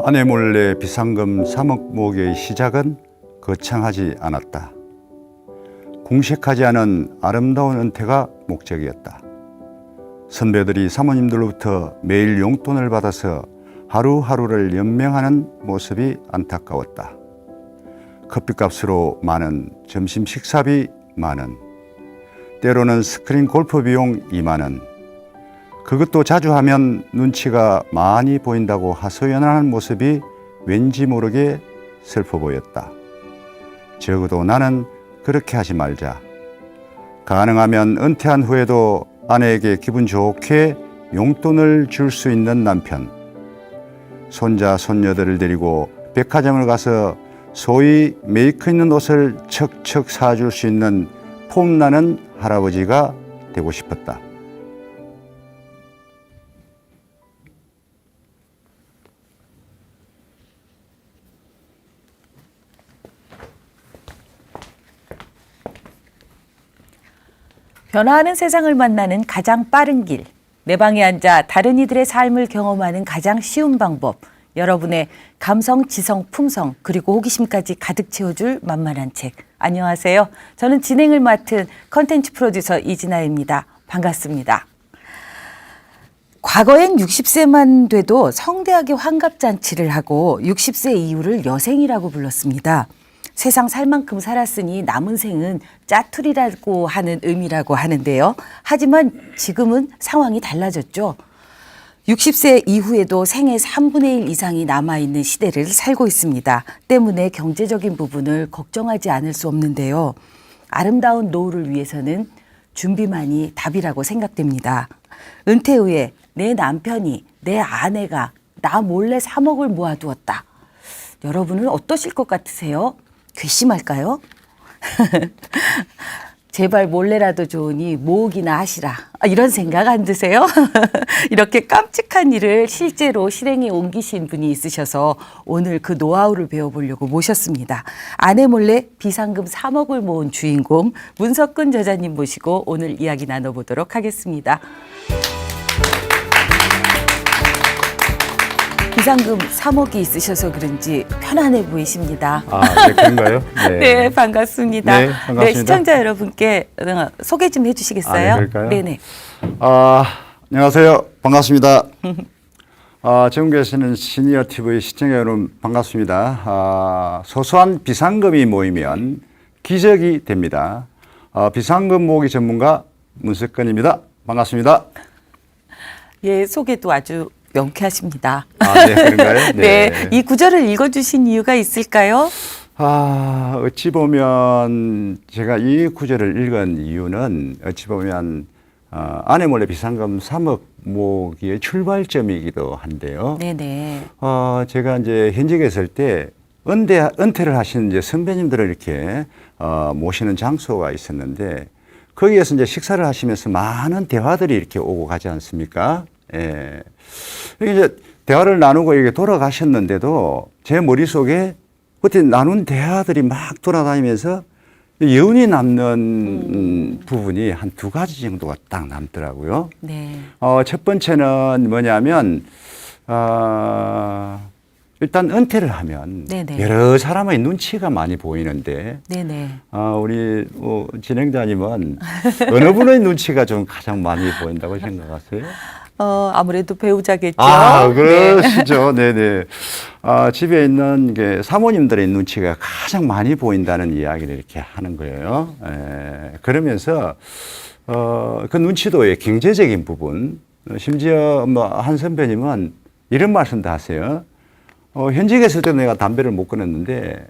아내 몰래 비상금 3억 모으기의 시작은 거창하지 않았다. 궁색하지 않은 아름다운 은퇴가 목적이었다. 선배들이 사모님들로부터 매일 용돈을 받아서 하루하루를 연명하는 모습이 안타까웠다. 커피값으로 10,000원, 점심 식사비 10,000원, 때로는 스크린 골프 비용 20,000원. 그것도 자주 하면 눈치가 많이 보인다고 하소연하는 모습이 왠지 모르게 슬퍼 보였다. 적어도 나는 그렇게 하지 말자. 가능하면 은퇴한 후에도 아내에게 기분 좋게 용돈을 줄 수 있는 남편. 손자, 손녀들을 데리고 백화점을 가서 소위 메이커 있는 옷을 척척 사줄 수 있는 폼나는 할아버지가 되고 싶었다. 변화하는 세상을 만나는 가장 빠른 길. 내 방에 앉아 다른 이들의 삶을 경험하는 가장 쉬운 방법. 여러분의 감성, 지성, 품성, 그리고 호기심까지 가득 채워줄 만만한 책. 안녕하세요. 저는 진행을 맡은 컨텐츠 프로듀서 이진아입니다. 반갑습니다. 과거엔 60세만 돼도 성대하게 환갑잔치를 하고 60세 이후를 여생이라고 불렀습니다. 세상 살 만큼 살았으니 남은 생은 짜투리라고 하는 의미라고 하는데요. 하지만 지금은 상황이 달라졌죠. 60세 이후에도 생의 3분의 1 이상이 남아있는 시대를 살고 있습니다. 때문에 경제적인 부분을 걱정하지 않을 수 없는데요. 아름다운 노후를 위해서는 준비만이 답이라고 생각됩니다. 은퇴 후에 내 남편이, 내 아내가 나 몰래 3억을 모아두었다. 여러분은 어떠실 것 같으세요? 괘씸할까요? 제발 몰래라도 좋으니 모으기나 하시라. 이런 생각 안 드세요? 이렇게 깜찍한 일을 실제로 실행에 옮기신 분이 있으셔서 오늘 그 노하우를 배워보려고 모셨습니다. 아내 몰래 비상금 3억을 모은 주인공 문석근 저자님 모시고 오늘 이야기 나눠보도록 하겠습니다. 비상금 3억이 있으셔서 그런지 편안해 보이십니다. 네, 그런가요? 네. 네, 반갑습니다. 네, 반갑습니다. 네, 시청자 여러분께 소개 좀 해주시겠어요? 네, 그럴까요? 네네. 안녕하세요. 반갑습니다. 지금 계시는 시니어 TV 시청자 여러분 반갑습니다. 소소한 비상금이 모이면 기적이 됩니다. 비상금 모으기 전문가 문석근입니다. 반갑습니다. 예, 소개도 아주 명쾌하십니다. 네, 그런가요? 네. 이 구절을 읽어주신 이유가 있을까요? 어찌 보면 제가 이 구절을 읽은 이유는 어찌 보면 아내 몰래 비상금 3억 모으기의 출발점이기도 한데요. 네네. 제가 이제 현직에 있을 때 은퇴를 하시는 이제 선배님들을 이렇게 모시는 장소가 있었는데 거기에서 이제 식사를 하시면서 많은 대화들이 이렇게 오고 가지 않습니까? 예. 이제 대화를 나누고 이렇게 돌아가셨는데도 제 머릿속에 그때 나눈 대화들이 막 돌아다니면서 여운이 남는 부분이 한 2가지 정도가 딱 남더라고요. 네. 첫 번째는 뭐냐면, 일단 은퇴를 하면 네네. 여러 사람의 눈치가 많이 보이는데, 네네. 우리 진행자님은 어느 분의 눈치가 좀 가장 많이 보인다고 생각하세요? 아무래도 배우자겠죠. 그러시죠. 네네. 집에 있는 게 사모님들의 눈치가 가장 많이 보인다는 이야기를 이렇게 하는 거예요. 그러면서, 그 눈치도의 경제적인 부분, 심지어 한 선배님은 이런 말씀도 하세요. 현직에 있을 때 내가 담배를 못 끊었는데,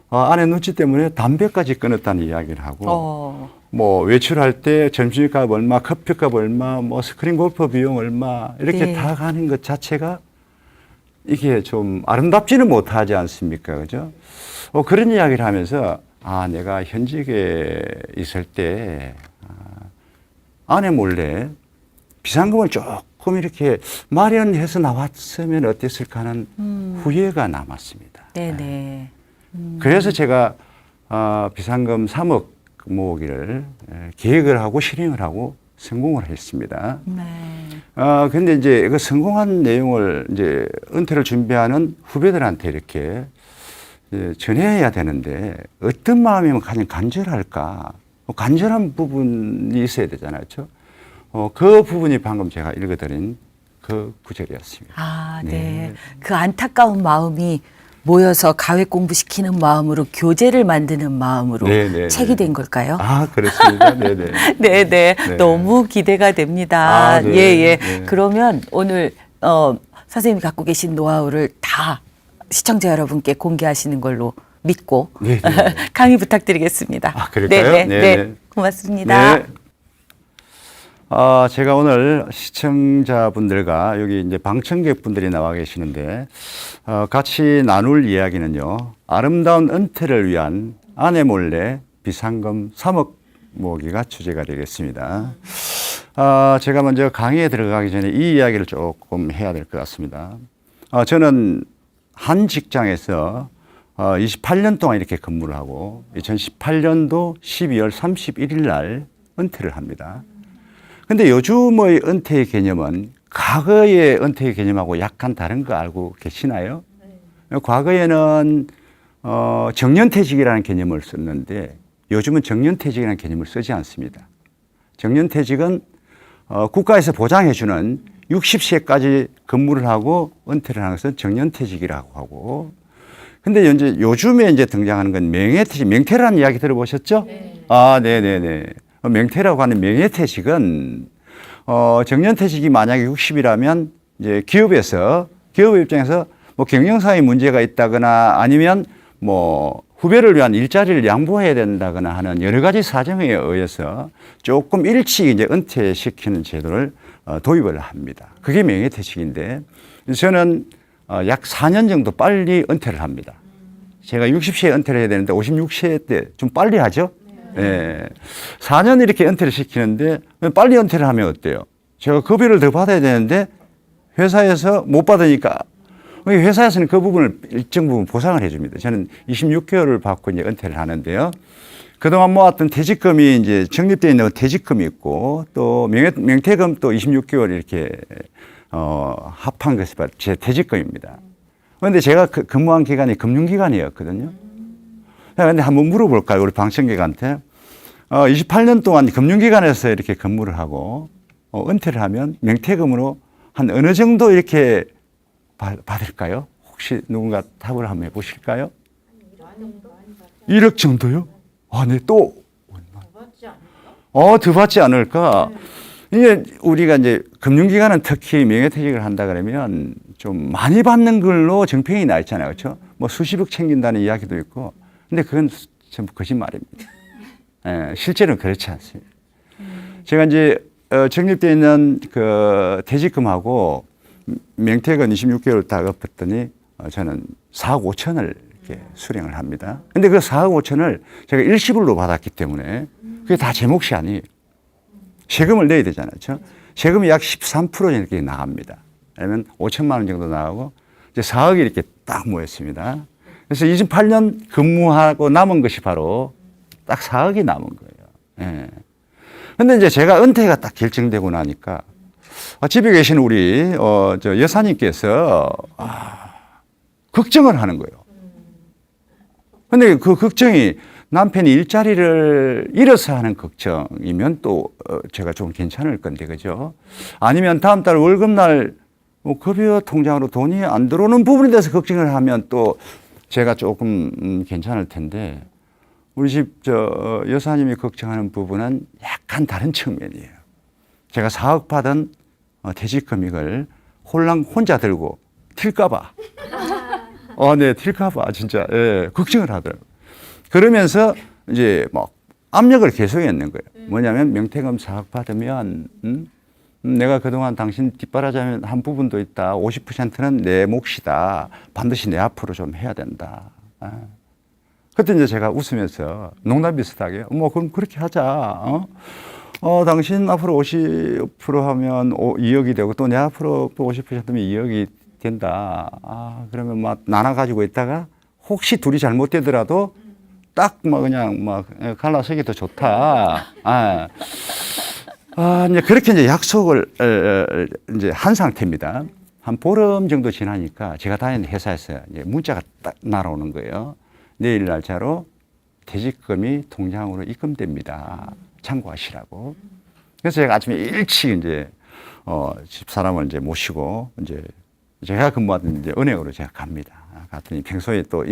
아내 눈치 때문에 담배까지 끊었다는 이야기를 하고, 뭐 외출할 때 점심값 얼마, 커피값 얼마, 뭐 스크린 골프 비용 얼마 이렇게 네. 다 가는 것 자체가 이게 좀 아름답지는 못하지 않습니까, 그죠? 그런 이야기를 하면서 내가 현직에 있을 때 아내 몰래 비상금을 조금 이렇게 마련해서 나왔으면 어땠을까 하는 후회가 남았습니다. 네네. 그래서 제가 비상금 3억 모으기를 계획을 하고 실행을 하고 성공을 했습니다. 네. 근데 이제 그 성공한 내용을 이제 은퇴를 준비하는 후배들한테 이렇게 전해야 되는데 어떤 마음이면 가장 간절할까? 간절한 부분이 있어야 되잖아요. 그렇죠? 그 부분이 방금 제가 읽어드린 그 구절이었습니다. 아, 네. 네. 그 안타까운 마음이 모여서 가외 공부시키는 마음으로 교재를 만드는 마음으로 네, 네, 책이 네. 된 걸까요? 아, 그렇습니다. 네네. 네네. 네. 너무 기대가 됩니다. 아, 네. 예, 예. 네. 그러면 오늘 선생님이 갖고 계신 노하우를 다 시청자 여러분께 공개하시는 걸로 믿고 네, 네. 강의 부탁드리겠습니다. 아, 그럴까요? 네네. 네, 네. 네. 고맙습니다. 네. 제가 오늘 시청자분들과 여기 이제 방청객분들이 나와 계시는데, 같이 나눌 이야기는요, 아름다운 은퇴를 위한 아내 몰래 비상금 3억 모으기가 주제가 되겠습니다. 제가 먼저 강의에 들어가기 전에 이 이야기를 조금 해야 될 것 같습니다. 저는 한 직장에서 28년 동안 이렇게 근무를 하고 2018년도 12월 31일 날 은퇴를 합니다. 근데 요즘의 은퇴의 개념은 과거의 은퇴의 개념하고 약간 다른 거 알고 계시나요? 네. 과거에는 정년퇴직이라는 개념을 썼는데 요즘은 정년퇴직이라는 개념을 쓰지 않습니다. 정년퇴직은 국가에서 보장해주는 60세까지 근무를 하고 은퇴를 하는 것은 정년퇴직이라고 하고, 근데 이제 요즘에 이제 등장하는 건 명예퇴직, 명퇴라는 이야기 들어보셨죠? 네. 아, 네네네. 명퇴라고 하는 명예퇴직은 정년퇴직이 만약에 60이라면 이제 기업 입장에서 뭐 경영상의 문제가 있다거나 아니면 뭐 후배를 위한 일자리를 양보해야 된다거나 하는 여러 가지 사정에 의해서 조금 일찍 이제 은퇴시키는 제도를 도입을 합니다. 그게 명예퇴직인데 저는 약 4년 정도 빨리 은퇴를 합니다. 제가 60세에 은퇴를 해야 되는데 56세 때 좀 빨리 하죠. 네. 4년 이렇게 은퇴를 시키는데 빨리 은퇴를 하면 어때요? 제가 급여를 더 받아야 되는데 회사에서 못 받으니까 회사에서는 그 부분을 일정 부분 보상을 해줍니다. 저는 26개월을 받고 이제 은퇴를 하는데요. 그동안 모았던 퇴직금이 이제 적립되어 있는 퇴직금이 있고 또 명퇴금 또 26개월 이렇게 합한 것이 바로 제 퇴직금입니다. 그런데 제가 근무한 기간이 금융기관이었거든요. 그런데 한번 물어볼까요? 우리 방청객한테. 28년 동안 금융기관에서 이렇게 근무를 하고 은퇴를 하면 명퇴금으로 한 어느 정도 이렇게 받을까요? 혹시 누군가 답을 한번 해보실까요? 1억 정도요? 아, 네, 또. 더 받지 않을까? 이게 우리가 이제 금융기관은 특히 명예퇴직을 한다 그러면 좀 많이 받는 걸로 정평이 나 있잖아요. 그렇죠? 뭐 수십억 챙긴다는 이야기도 있고. 근데 그건 전부 거짓말입니다. 예, 실제로는 그렇지 않습니다. 제가 이제 적립되어 있는 그 퇴직금하고 명퇴금 26개월 다 갚았더니 저는 4억 5천을 이렇게 수령을 합니다. 근데 그 4억 5천을 제가 일시불로 받았기 때문에 그게 다 제 몫이 아니에요. 세금을 내야 되잖아요. 그렇죠? 세금이 약 13% 이렇게 나갑니다. 그러면 5천만 원 정도 나가고 이제 4억이 이렇게 딱 모였습니다. 그래서 28년 근무하고 남은 것이 바로 딱 4억이 남은 거예요. 예. 근데 이제 제가 은퇴가 딱 결정되고 나니까 집에 계신 우리 저 여사님께서 걱정을 하는 거예요. 근데 그 걱정이 남편이 일자리를 잃어서 하는 걱정이면 또 제가 좀 괜찮을 건데, 그죠? 아니면 다음 달 월급날 뭐 급여 통장으로 돈이 안 들어오는 부분에 대해서 걱정을 하면 또 제가 조금 괜찮을 텐데, 우리 집 여사님이 걱정하는 부분은 약간 다른 측면이에요. 제가 4억 받은 퇴직금 이걸 홀랑 혼자 들고 튈까봐. 네, 튈까봐 진짜 걱정을 하더라고요. 그러면서 이제 막 압력을 계속했는 거예요. 뭐냐면 명퇴금 4억 받으면 내가 그동안 당신 뒷바라지한 한 부분도 있다. 50%는 내 몫이다. 반드시 내 앞으로 좀 해야 된다. 그때 이제 제가 웃으면서 농담 비슷하게 뭐 그럼 그렇게 하자. 당신 앞으로 50% 하면 2억이 되고 또 내 앞으로 또 50%면 2억이 된다. 그러면 막 나눠 가지고 있다가 혹시 둘이 잘못되더라도 딱 뭐 그냥 막 갈라서기 더 좋다. 이제 그렇게 이제 약속을 이제 한 상태입니다. 한 보름 정도 지나니까 제가 다니는 회사에서 이제 문자가 딱 날아오는 거예요. 내일 날짜로 퇴직금이 통장으로 입금됩니다. 참고하시라고. 그래서 제가 아침에 일찍 이제 집사람을 이제 모시고 이제 제가 근무하던 이제 은행으로 제가 갑니다. 갔더니 평소에 또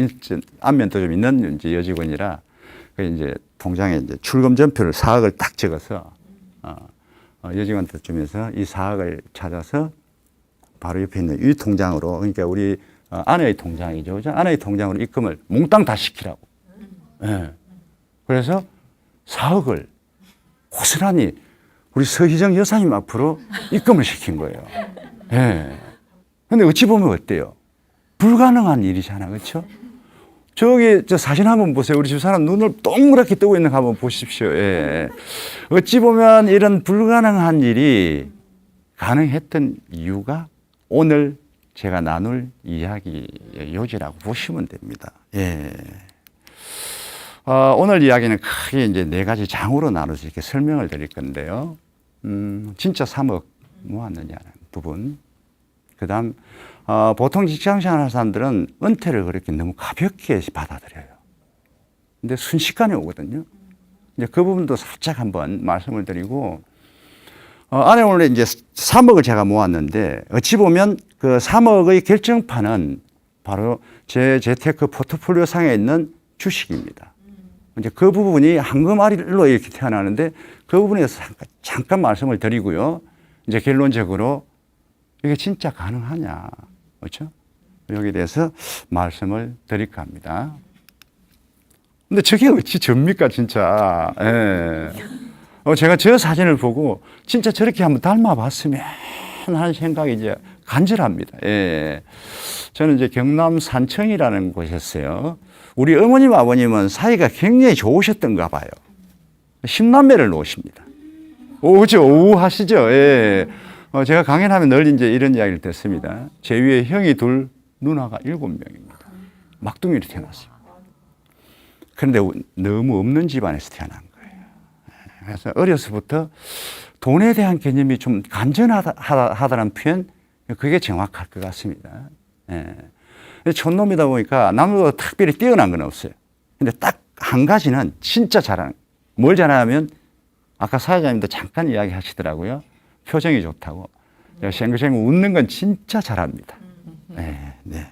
안면도 좀 있는 이제 여직원이라 그 이제 통장에 이제 출금 전표를 4억을 딱 적어서 여직원한테 주면서 이 4억을 찾아서 바로 옆에 있는 이 통장으로, 그러니까 우리 아내의 통장이죠. 그죠? 아내의 통장으로 입금을 몽땅 다 시키라고. 예. 그래서 4억을 고스란히 우리 서희정 여사님 앞으로 입금을 시킨 거예요. 예. 근데 어찌 보면 어때요? 불가능한 일이잖아. 그렇죠? 저기 저 사진 한번 보세요. 우리 집사람 눈을 동그랗게 뜨고 있는 거 한번 보십시오. 예. 어찌 보면 이런 불가능한 일이 가능했던 이유가 오늘 제가 나눌 이야기의 요지라고 보시면 됩니다. 예. 오늘 이야기는 크게 이제 4가지 장으로 나눠서 이렇게 설명을 드릴 건데요. 진짜 3억 모았느냐는 부분. 그 다음, 보통 직장생활 하는 사람들은 은퇴를 그렇게 너무 가볍게 받아들여요. 근데 순식간에 오거든요. 이제 그 부분도 살짝 한번 말씀을 드리고, 안에 원래 이제 3억을 제가 모았는데, 어찌 보면 그 3억의 결정판은 바로 제 재테크 포트폴리오 상에 있는 주식입니다. 이제 그 부분이 황금알로 이렇게 태어나는데, 그 부분에 대해서 잠깐 말씀을 드리고요. 이제 결론적으로 이게 진짜 가능하냐, 그렇죠? 여기에 대해서 말씀을 드릴까 합니다. 근데 저게 어찌 접니까, 진짜. 예. 제가 저 사진을 보고 진짜 저렇게 한번 닮아봤으면 하는 생각이 이제 간절합니다. 예. 저는 이제 경남 산청이라는 곳이었어요. 우리 어머님, 아버님은 사이가 굉장히 좋으셨던가 봐요. 10남매를 놓으십니다. 오죠, 오하시죠. 예. 제가 강연하면 늘 이제 이런 이야기를 듣습니다. 제 위에 형이 2, 누나가 7명입니다. 막둥이로 태어났어요. 그런데 너무 없는 집안에서 태어난 거예요. 그래서 어려서부터 돈에 대한 개념이 좀 간절하다는 표현, 그게 정확할 것 같습니다. 예. 촌놈이다 보니까 남들보다 특별히 뛰어난 건 없어요. 근데 딱 한 가지는 진짜 잘하는, 뭘 잘하냐면 아까 사회자님도 잠깐 이야기 하시더라고요. 표정이 좋다고. 생글생글 웃는 건 진짜 잘합니다. 네, 네.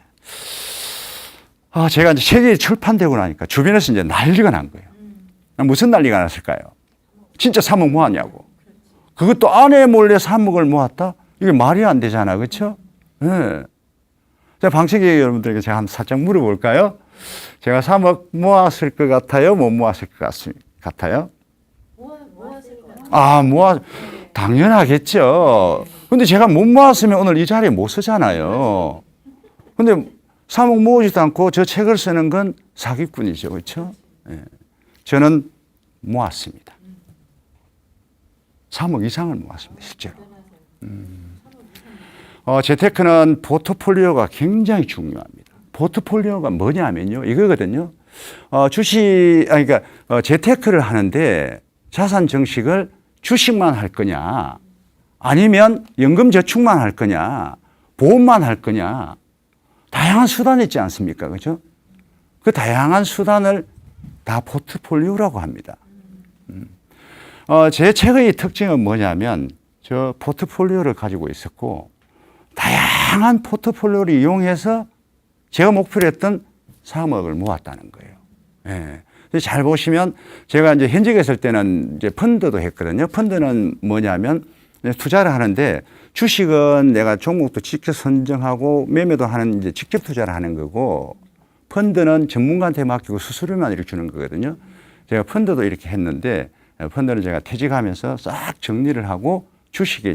제가 이제 책이 출판되고 나니까 주변에서 이제 난리가 난 거예요. 무슨 난리가 났을까요? 진짜 3억 모았냐고. 그것도 아내 몰래 3억을 모았다? 이게 말이 안 되잖아. 그렇죠? 네. 자, 방청객 여러분들에게 제가 한번 살짝 물어볼까요? 제가 3억 모았을 것 같아요? 못 모았을 것 같아요? 당연하겠죠. 근데 제가 못 모았으면 오늘 이 자리에 못 서잖아요. 근데 3억 모으지도 않고 저 책을 쓰는 건 사기꾼이죠. 그렇죠? 예. 저는 모았습니다. 3억 이상을 모았습니다. 실제로. 재테크는 포트폴리오가 굉장히 중요합니다. 포트폴리오가 뭐냐면요. 이거거든요. 그러니까 재테크를 하는데 자산 정식을 주식만 할 거냐, 아니면 연금 저축만 할 거냐, 보험만 할 거냐, 다양한 수단이 있지 않습니까? 그죠? 그 다양한 수단을 다 포트폴리오라고 합니다. 제 책의 특징은 뭐냐면, 저 포트폴리오를 가지고 있었고, 다양한 포트폴리오를 이용해서 제가 목표로 했던 3억을 모았다는 거예요. 예. 잘 보시면 제가 이제 현직에 있을 때는 이제 펀드도 했거든요. 펀드는 뭐냐면 투자를 하는데 주식은 내가 종목도 직접 선정하고 매매도 하는 이제 직접 투자를 하는 거고, 펀드는 전문가한테 맡기고 수수료만 이렇게 주는 거거든요. 제가 펀드도 이렇게 했는데 펀드는 제가 퇴직하면서 싹 정리를 하고 주식의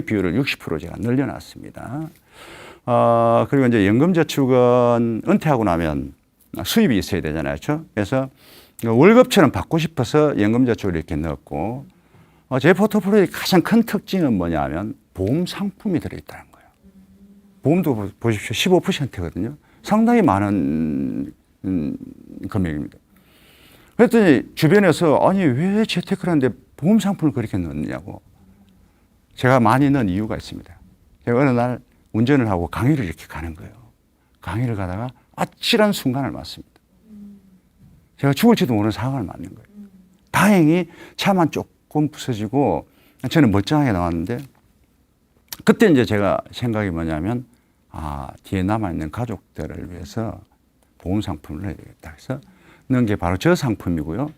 비율을 60% 제가 늘려놨습니다. 그리고 이제 연금저축은 은퇴하고 나면 수입이 있어야 되잖아요. 그렇죠? 그래서 월급처럼 받고 싶어서 연금저축을 이렇게 넣었고, 제 포트폴리오의 가장 큰 특징은 뭐냐면 보험 상품이 들어있다는 거예요. 보험도 보십시오. 15%거든요. 상당히 많은 금액입니다. 그랬더니 주변에서 아니 왜 재테크를 하는데 보험 상품을 그렇게 넣느냐고. 제가 많이 넣은 이유가 있습니다. 제가 어느 날 운전을 하고 강의를 이렇게 가는 거예요. 강의를 가다가 아찔한 순간을 맞습니다. 제가 죽을지도 모르는 상황을 맞는 거예요. 다행히 차만 조금 부서지고 저는 멀쩡하게 나왔는데 그때 이제 제가 생각이 뭐냐면 뒤에 남아있는 가족들을 위해서 보험 상품을 해야 되겠다. 그래서 넣은 게 바로 저 상품이고요.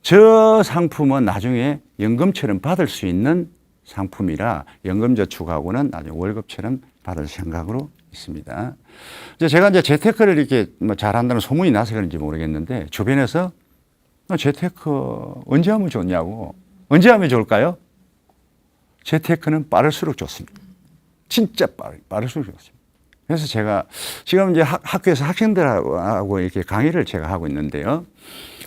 저 상품은 나중에 연금처럼 받을 수 있는 상품이라 연금저축하고는 나중에 월급처럼 받을 생각으로 있습니다. 제가 이제 재테크를 이렇게 잘한다는 소문이 나서 그런지 모르겠는데 주변에서 재테크 언제 하면 좋냐고. 언제 하면 좋을까요? 재테크는 빠를수록 좋습니다. 진짜 빠를수록 좋습니다. 그래서 제가 지금 이제 학교에서 학생들하고 이렇게 강의를 제가 하고 있는데요.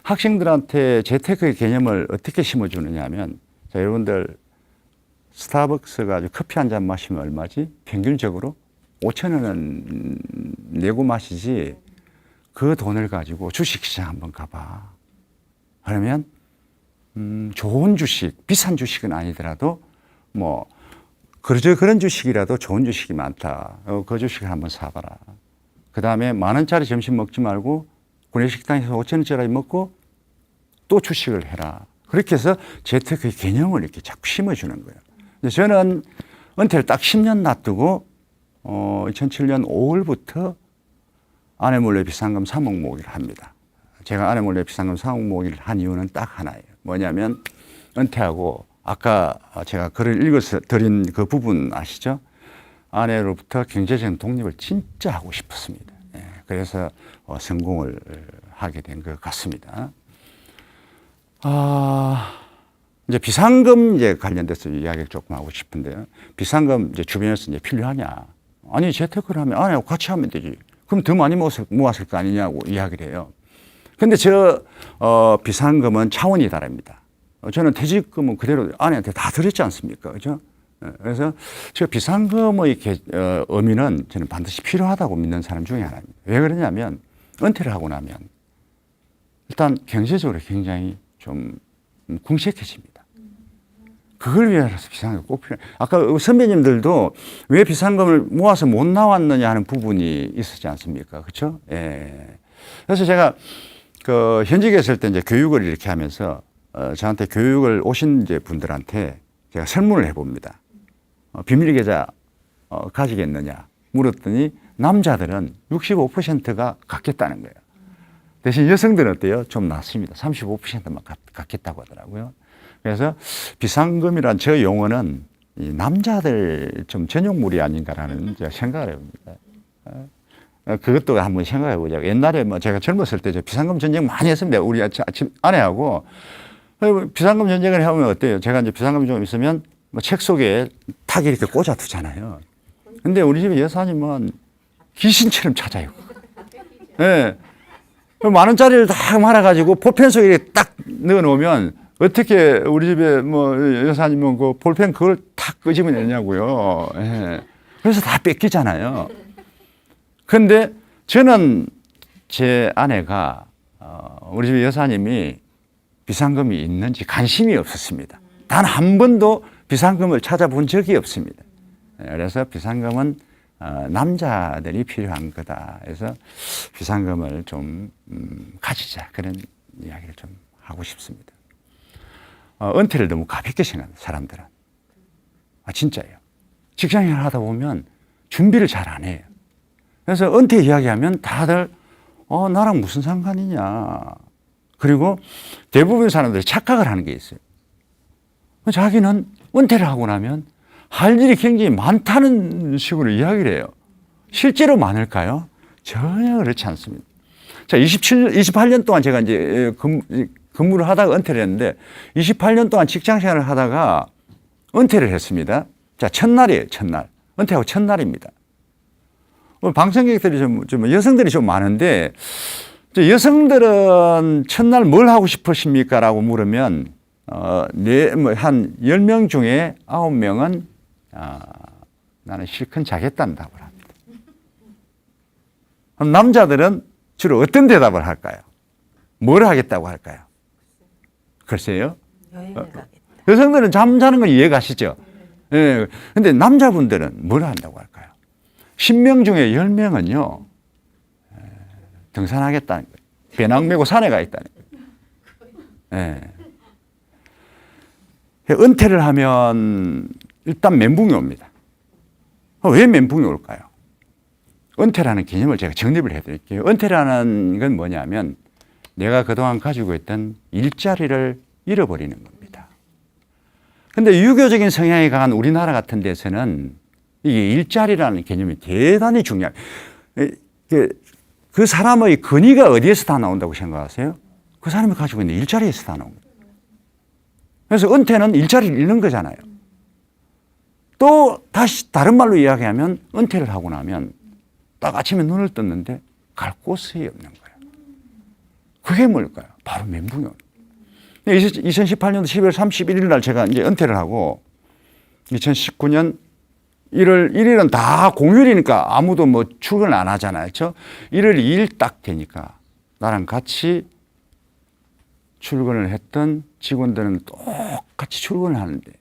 학생들한테 재테크의 개념을 어떻게 심어주느냐 하면, 자, 여러분들 스타벅스 가지고 커피 한 잔 마시면 얼마지? 평균적으로 5,000원은 내고 마시지 그 돈을 가지고 주식시장 한번 가봐. 그러면 좋은 주식, 비싼 주식은 아니더라도 뭐 그런 주식이라도 좋은 주식이 많다. 그 주식을 한번 사봐라. 그 다음에 10,000원짜리 점심 먹지 말고 구내식당에서 5,000원짜리 먹고 또 주식을 해라. 그렇게 해서 재테크의 개념을 이렇게 자꾸 심어주는 거예요. 저는 은퇴를 딱 10년 놔두고 2007년 5월부터 아내 몰래 비상금 3억 모으기를 합니다. 제가 아내 몰래 비상금 3억 모으기를 한 이유는 딱 하나예요. 뭐냐면 은퇴하고 아까 제가 글을 읽어서 드린 그 부분 아시죠? 아내로부터 경제적인 독립을 진짜 하고 싶었습니다. 그래서 성공을 하게 된 것 같습니다. 이제 비상금 이제 관련돼서 이야기를 조금 하고 싶은데요. 비상금 이제 주변에서 이제 필요하냐? 아니 재테크를 하면 아내하고 같이 하면 되지. 그럼 더 많이 모았을 거 아니냐고 이야기를 해요. 근데 저 비상금은 차원이 다릅니다. 저는 퇴직금은 그대로 아내한테 다 드렸지 않습니까? 그죠? 그래서 저 비상금의 의미는 저는 반드시 필요하다고 믿는 사람 중에 하나입니다. 왜 그러냐면 은퇴를 하고 나면 일단 경제적으로 굉장히 좀 궁색해집니다. 그걸 위해서 비상금이 꼭 필요해요. 아까 선배님들도 왜 비상금을 모아서 못 나왔느냐 하는 부분이 있었지 않습니까? 그렇죠? 예. 그래서 제가 그 현직에 있을 때 이제 교육을 이렇게 하면서 저한테 교육을 오신 이제 분들한테 제가 설문을 해봅니다. 비밀 계좌 가지겠느냐 물었더니 남자들은 65%가 갖겠다는 거예요. 대신 여성들은 어때요? 좀 낮습니다. 35%만 갖겠다고 하더라고요. 그래서 비상금이란 저 용어는 이 남자들 좀 전용물이 아닌가라는 생각을 해봅니다. 그것도 한번 생각해 보자고. 옛날에 뭐 제가 젊었을 때 저 비상금 전쟁 많이 했습니다. 우리 아내하고. 비상금 전쟁을 해보면 어때요? 제가 이제 비상금 좀 있으면 뭐 책 속에 탁 이렇게 꽂아 두잖아요. 근데 우리 집에 여사님은 귀신처럼 찾아요. 예. 10,000원짜리를 딱 말아가지고 볼펜 속에 딱 넣어 놓으면 어떻게 우리 집에 뭐 여사님은 그 볼펜 그걸 탁 끄집어내냐고요. 예. 그래서 다 뺏기잖아요. 그런데 저는 제 아내가 우리 집에 여사님이 비상금이 있는지 관심이 없었습니다. 단 한 번도 비상금을 찾아본 적이 없습니다. 그래서 비상금은 남자들이 필요한 거다. 그래서 비상금을 좀 가지자. 그런 이야기를 좀 하고 싶습니다. 은퇴를 너무 가볍게 생각합니다. 사람들은. 진짜예요. 직장생활 하다 보면 준비를 잘 안 해요. 그래서 은퇴 이야기하면 다들 나랑 무슨 상관이냐. 그리고 대부분 사람들이 착각을 하는 게 있어요. 자기는 은퇴를 하고 나면 할 일이 굉장히 많다는 식으로 이야기를 해요. 실제로 많을까요? 전혀 그렇지 않습니다. 자, 28년 동안 제가 이제 근무를 하다가 은퇴를 했는데 28년 동안 직장 생활을 하다가 은퇴를 했습니다. 자, 첫날이에요, 첫날. 은퇴하고 첫날입니다. 방청객들이 좀 여성들이 좀 많은데 여성들은 첫날 뭘 하고 싶으십니까? 라고 물으면 한 10명 중에 9명은 나는 실컷 자겠다는 답을 합니다. 그럼 남자들은 주로 어떤 대답을 할까요? 뭘 하겠다고 할까요? 글쎄요. 여행을 가겠다. 여성들은 잠자는 건 이해가시죠? 예. 근데 남자분들은 뭘 한다고 할까요? 10명 중에 10명은요, 등산하겠다는 거예요. 배낭 메고 산에 가 있다는 거예요. 예. 은퇴를 하면 일단 멘붕이 옵니다. 왜 멘붕이 올까요? 은퇴라는 개념을 제가 정립을 해드릴게요. 은퇴라는 건 뭐냐면 내가 그동안 가지고 있던 일자리를 잃어버리는 겁니다. 근데 유교적인 성향이 강한 우리나라 같은 데서는 이게 일자리라는 개념이 대단히 중요해요. 그 사람의 근위가 어디에서 다 나온다고 생각하세요? 그 사람이 가지고 있는 일자리에서 다 나온 거예요. 그래서 은퇴는 일자리를 잃는 거잖아요. 또 다시 다른 말로 이야기하면 은퇴를 하고 나면 딱 아침에 눈을 떴는데 갈 곳이 없는 거예요. 그게 뭘까요? 바로 멘붕이 옵니다. 2018년 12월 31일 날 제가 이제 은퇴를 하고 2019년 1월 1일은 다 공휴일이니까 아무도 뭐 출근 안 하잖아요. 그렇죠? 1월 2일 딱 되니까 나랑 같이 출근을 했던 직원들은 똑같이 출근을 하는데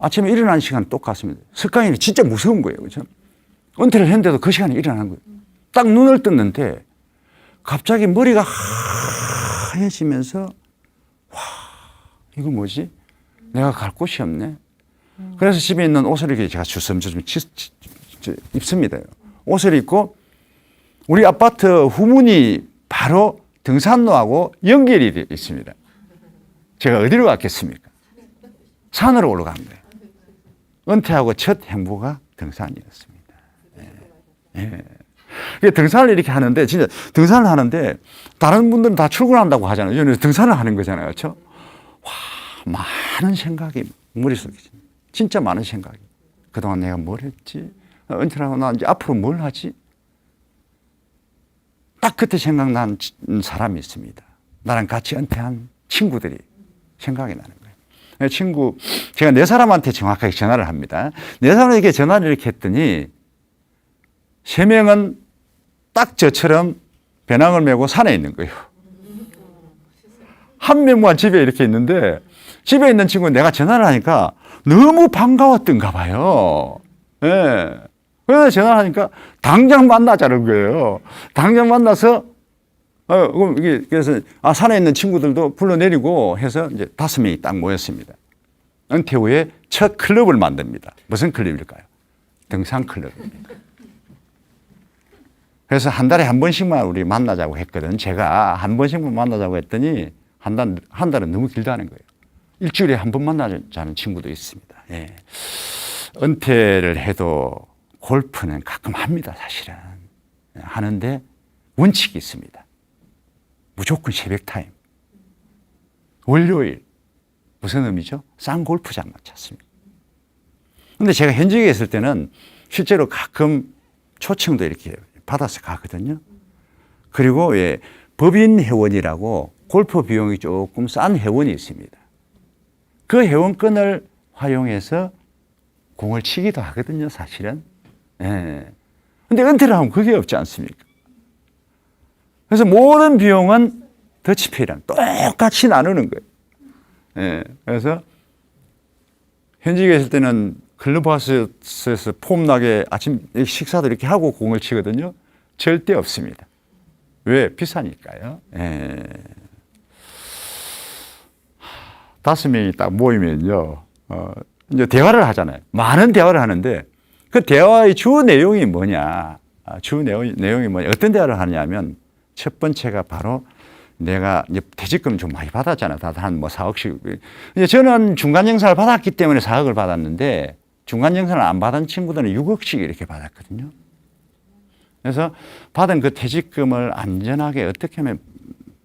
아침에 일어나는 시간은 똑같습니다. 습관이 진짜 무서운 거예요. 그렇죠? 은퇴를 했는데도 그 시간에 일어나는 거예요. 딱 눈을 떴는데 갑자기 머리가 하얘지면서 와, 이거 뭐지? 내가 갈 곳이 없네. 그래서 집에 있는 옷을 이렇게 제가 주섬주섬 입습니다. 옷을 입고 우리 아파트 후문이 바로 등산로하고 연결이 되어 있습니다. 제가 어디로 갔겠습니까? 산으로 올라간 거예요. 은퇴하고 첫 행보가 등산이었습니다. 예. 등산을 이렇게 하는데 진짜 등산을 하는데 다른 분들은 다 출근한다고 하잖아요. 저는 등산을 하는 거잖아요. 그렇죠? 와, 많은 생각이 머릿속에 진짜 많은 생각이. 그동안 내가 뭘 했지? 은퇴를 하고 나 이제 앞으로 뭘 하지? 딱 그때 생각난 사람이 있습니다. 나랑 같이 은퇴한 친구들이 생각이 나는 거예요. 친구, 제가 네 사람한테 정확하게 전화를 합니다. 네 사람에게 전화를 이렇게 했더니 세 명은 딱 저처럼 배낭을 메고 산에 있는 거예요. 한 명만 집에 이렇게 있는데 집에 있는 친구는 내가 전화를 하니까 너무 반가웠던가 봐요. 예. 그래서 전화를 하니까 당장 만나자는 거예요. 당장 만나서 그럼 이게 그래서 산에 있는 친구들도 불러내리고 해서 이제 5명이 딱 모였습니다. 은퇴 후에 첫 클럽을 만듭니다. 무슨 클럽일까요? 등산 클럽입니다. 그래서 한 달에 한 번씩만 우리 만나자고 했거든. 제가 한 번씩만 만나자고 했더니 한 달은 너무 길다는 거예요. 일주일에 한 번 만나자는 친구도 있습니다. 예. 은퇴를 해도 골프는 가끔 합니다, 사실은. 하는데 원칙이 있습니다. 무조건 새벽 타임. 월요일. 무슨 의미죠? 싼 골프장만 찾습니다. 근데 제가 현직에 있을 때는 실제로 가끔 초청도 이렇게 받아서 가거든요. 그리고 예, 법인 회원이라고 골프 비용이 조금 싼 회원이 있습니다. 그 회원권을 활용해서 공을 치기도 하거든요, 사실은. 예. 근데 은퇴를 하면 그게 없지 않습니까? 그래서 모든 비용은 더치페이랑 똑같이 나누는 거예요. 예. 그래서 현직에 있을 때는 클럽하우스에서 폼나게 아침 식사도 이렇게 하고 공을 치거든요. 절대 없습니다. 왜? 비싸니까요. 예. 5명이 딱 모이면요, 이제 대화를 하잖아요. 많은 대화를 하는데 그 대화의 주 내용이 뭐냐? 내용이 뭐냐? 어떤 대화를 하냐면 첫 번째가 바로 내가 이제 퇴직금 좀 많이 받았잖아요. 다 한 뭐 4억씩. 이제 저는 중간정산을 받았기 때문에 4억을 받았는데 중간정산을 안 받은 친구들은 6억씩 이렇게 받았거든요. 그래서 받은 그 퇴직금을 안전하게 어떻게 하면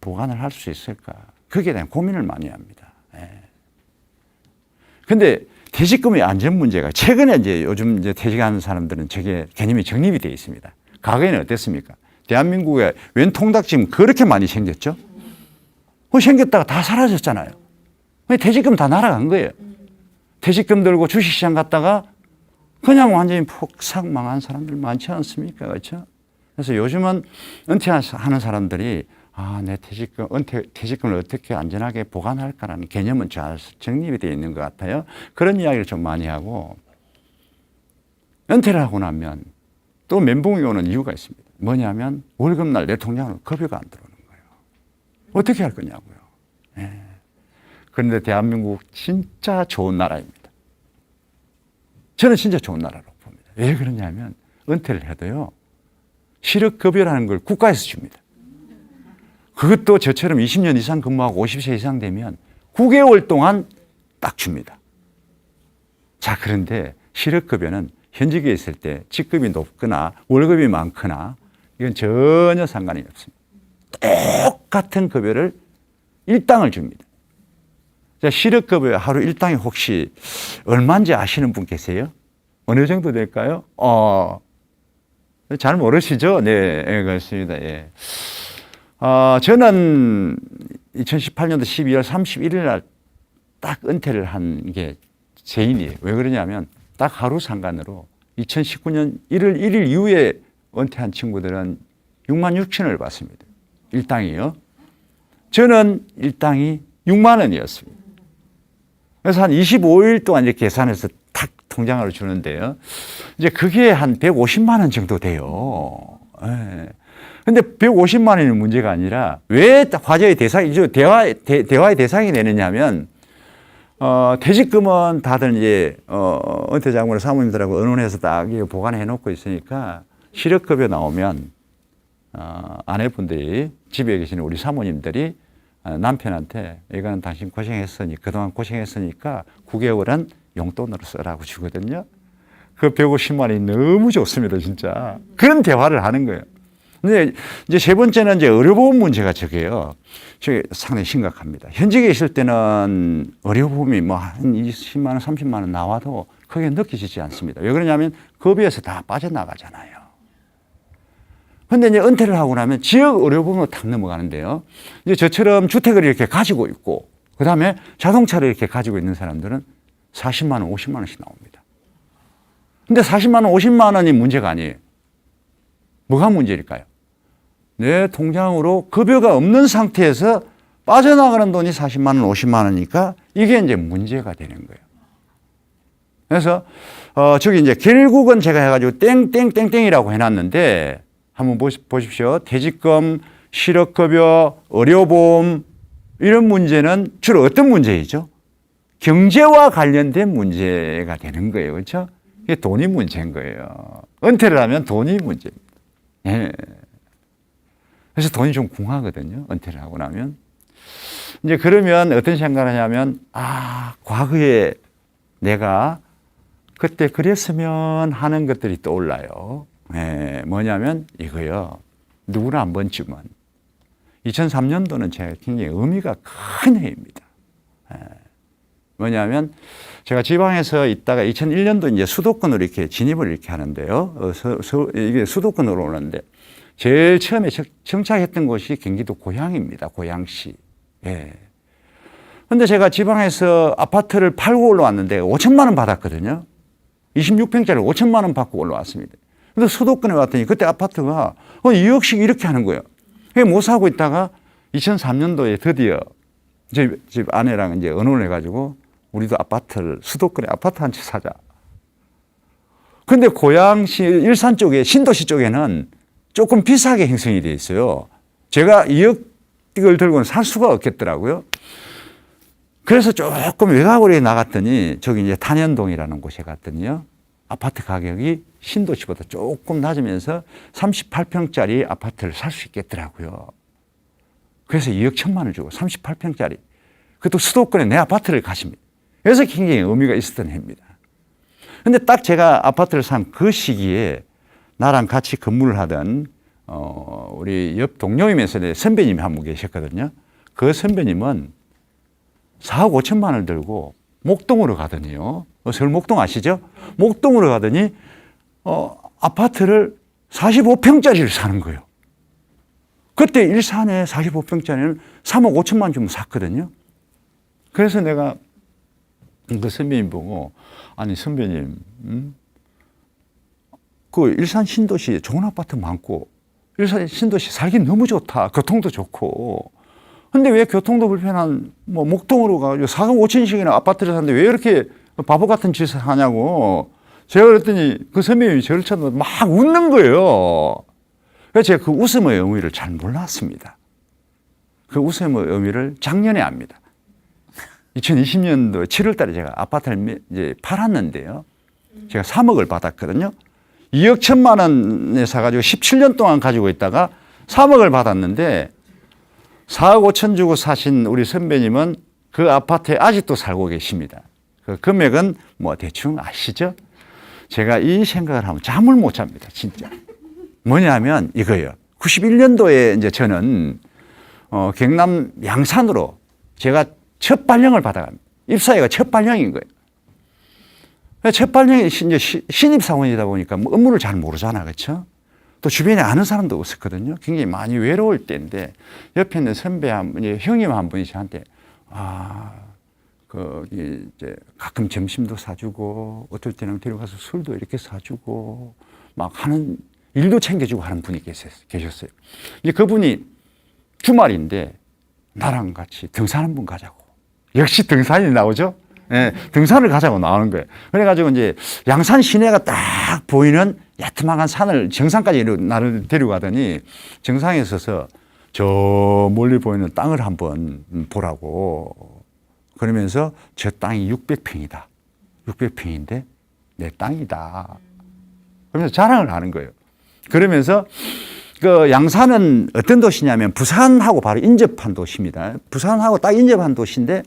보관을 할 수 있을까? 거기에 대한 고민을 많이 합니다. 근데 퇴직금의 안전 문제가 최근에 이제 요즘 이제 퇴직하는 사람들은 저게 개념이 정립이 되어 있습니다. 과거에는 어땠습니까? 대한민국에 웬 통닭집 그렇게 많이 생겼죠? 생겼다가 다 사라졌잖아요. 퇴직금 다 날아간 거예요. 퇴직금 들고 주식시장 갔다가 그냥 완전히 폭삭 망한 사람들 많지 않습니까? 그렇죠? 그래서 요즘은 은퇴하는 사람들이 내 퇴직금을 어떻게 안전하게 보관할까라는 개념은 잘 정립이 되어 있는 것 같아요. 그런 이야기를 좀 많이 하고, 은퇴를 하고 나면 또 멘붕이 오는 이유가 있습니다. 뭐냐면 월급날 내 통장으로 급여가 안 들어오는 거예요. 어떻게 할 거냐고요. 예. 그런데 대한민국 진짜 좋은 나라입니다. 저는 진짜 좋은 나라로 봅니다. 왜 그러냐면 은퇴를 해도요, 실업급여라는 걸 국가에서 줍니다. 그것도 저처럼 20년 이상 근무하고 50세 이상 되면 9개월 동안 딱 줍니다. 자, 그런데 실업급여는 현직에 있을 때 직급이 높거나 월급이 많거나 이건 전혀 상관이 없습니다. 똑같은 급여를 일당을 줍니다. 자, 실업급여 하루 일당이 혹시 얼마인지 아시는 분 계세요? 어느 정도 될까요? 잘 모르시죠? 네, 그렇습니다. 예. 저는 2018년도 12월 31일 날 딱 은퇴를 한 게 제인이에요. 왜 그러냐면 딱 하루 상관으로 2019년 1월 1일 이후에 은퇴한 친구들은 6만 6천원을 받습니다. 일당이요. 저는 일당이 6만 원이었습니다. 그래서 한 25일 동안 이렇게 계산해서 탁 통장으로 주는데요. 이제 그게 한 150만 원 정도 돼요. 예. 근데 150만 원이 문제가 아니라 왜 화제의 대상이죠? 대화의 대상이 되느냐면, 퇴직금은 다들 이제, 은퇴 장군을 사모님들하고 의논해서 딱 보관해 놓고 있으니까 실업급여 나오면, 아내분들이 집에 계시는 우리 사모님들이 남편한테 이거는 당신 고생했으니, 그동안 고생했으니까 9개월은 용돈으로 쓰라고 주거든요. 그 150만 원이 너무 좋습니다, 진짜. 그런 대화를 하는 거예요. 근데 이제 세 번째는 이제 의료보험 문제가 저게요. 저게 상당히 심각합니다. 현직에 있을 때는 의료보험이 뭐 한 20만 원, 30만 원 나와도 크게 느껴지지 않습니다. 왜 그러냐면 급여에서 다 빠져나가잖아요. 근데 이제 은퇴를 하고 나면 지역 의료보험으로 탁 넘어가는데요. 이제 저처럼 주택을 이렇게 가지고 있고, 그 다음에 자동차를 이렇게 가지고 있는 사람들은 40만 원, 50만 원씩 나옵니다. 근데 40만 원, 50만 원이 문제가 아니에요. 뭐가 문제일까요? 내 통장으로 급여가 없는 상태에서 빠져나가는 돈이 40만 원, 50만 원이니까 이게 이제 문제가 되는 거예요. 그래서, 저기 이제 결국은 제가 해가지고 땡땡땡땡이라고 해놨는데, 한번 보십시오. 퇴직금, 실업급여, 의료보험, 이런 문제는 주로 어떤 문제이죠? 경제와 관련된 문제가 되는 거예요. 그렇죠? 이게 돈이 문제인 거예요. 은퇴를 하면 돈이 문제입니다. 예. 그래서 돈이 좀 궁하거든요. 은퇴를 하고 나면. 이제 그러면 어떤 생각을 하냐면, 과거에 내가 그때 그랬으면 하는 것들이 떠올라요. 예, 뭐냐면 이거요. 누구나 한 번쯤은. 2003년도는 제가 굉장히 의미가 큰 해입니다. 예. 뭐냐면 제가 지방에서 있다가 2001년도 이제 수도권으로 이렇게 진입을 이렇게 하는데요. 이게 수도권으로 오는데 제일 처음에 정착했던 곳이 경기도 고양입니다. 고양시. 예. 근데 제가 지방에서 아파트를 팔고 올라왔는데 5천만 원 받았거든요. 26평짜리 5천만 원 받고 올라왔습니다. 근데 수도권에 왔더니 그때 아파트가 2억씩 이렇게 하는 거예요. 못 사고 있다가 2003년도에 드디어 집 아내랑 이제 의논을 해가지고 우리도 수도권에 아파트 한 채 사자. 근데 고양시, 일산 쪽에, 신도시 쪽에는 조금 비싸게 형성이 돼 있어요. 제가 2억을 들고는 살 수가 없겠더라고요. 그래서 조금 외곽으로 나갔더니 저기 이제 탄현동이라는 곳에 갔더니요. 아파트 가격이 신도시보다 조금 낮으면서 38평짜리 아파트를 살 수 있겠더라고요. 그래서 2억 1천만 원을 주고 38평짜리. 그것도 수도권에 내 아파트를 가십니다. 그래서 굉장히 의미가 있었던 해입니다. 근데 딱 제가 아파트를 산 그 시기에 나랑 같이 근무를 하던 우리 옆 동료이면서 선배님이 한 분 계셨거든요. 그 선배님은 4억 5천만 원을 들고 목동으로 가더니요. 서울 목동 아시죠? 목동으로 가더니 아파트를 45평짜리를 사는 거예요. 그때 일산에 45평짜리는 3억 5천만 원 주면 샀거든요. 그래서 내가 그 선배님 보고, 아니 선배님, 그 일산 신도시에 좋은 아파트 많고 그래서 신도시 살기 너무 좋다. 교통도 좋고. 근데 왜 교통도 불편한 뭐 목동으로 가가지고 4억 5천씩이나 아파트를 사는데 왜 이렇게 바보 같은 짓을 하냐고. 제가 그랬더니 그 선배님이 저를 쳐다보고 막 웃는 거예요. 그래서 제가 그 웃음의 의미를 잘 몰랐습니다. 그 웃음의 의미를 작년에 압니다. 2020년도 7월 달에 제가 아파트를 이제 팔았는데요. 제가 3억을 받았거든요. 2억 1천만 원에 사가지고 17년 동안 가지고 있다가 3억을 받았는데 4억 5천 주고 사신 우리 선배님은 그 아파트에 아직도 살고 계십니다. 그 금액은 뭐 대충 아시죠? 제가 이 생각을 하면 잠을 못 잡니다. 진짜. 뭐냐면 이거예요. 91년도에 이제 저는 경남 양산으로 제가 첫 발령을 받아갑니다. 입사회가 첫 발령인 거예요. 첫 발령이 이제 신입사원이다 보니까 뭐 업무를 잘 모르잖아. 그렇죠? 또 주변에 아는 사람도 없었거든요. 굉장히 많이 외로울 때인데 옆에 있는 선배 형님 한 분이 저한테 이제 가끔 점심도 사주고 어떨 때는 데려가서 술도 이렇게 사주고 막 하는 일도 챙겨주고 하는 분이 계셨어요. 이제 그분이 주말인데 나랑 같이 등산 한번 가자고. 역시 등산이 나오죠. 예, 등산을 가자고 나오는 거예요. 그래가지고 이제 양산 시내가 딱 보이는 야트막한 산을 정상까지 나를 데려가더니 정상에 서서 저 멀리 보이는 땅을 한번 보라고. 그러면서 저 땅이 600평이다. 600평인데 내 땅이다. 그러면서 자랑을 하는 거예요. 그러면서 그 양산은 어떤 도시냐면 부산하고 바로 인접한 도시입니다. 부산하고 딱 인접한 도시인데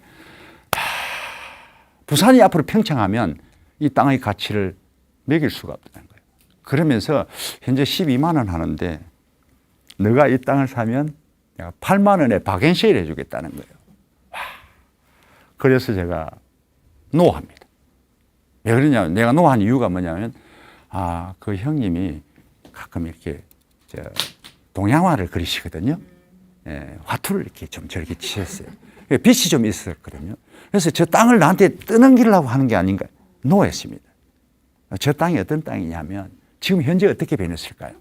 부산이 앞으로 평창하면 이 땅의 가치를 매길 수가 없다는 거예요. 그러면서 현재 12만 원 하는데 너가 이 땅을 사면 내가 8만 원에 박앤세일 해주겠다는 거예요. 그래서 제가 노합니다. 왜 그러냐면 내가 노한 이유가 뭐냐면 그 형님이 가끔 이렇게 동양화를 그리시거든요. 예, 화투를 이렇게 좀 저렇게 치셨어요. 빛이 좀 있었거든요. 그래서 저 땅을 나한테 떠넘기려고 하는 게 아닌가 노했습니다. 저 땅이 어떤 땅이냐면 지금 현재 어떻게 변했을까요?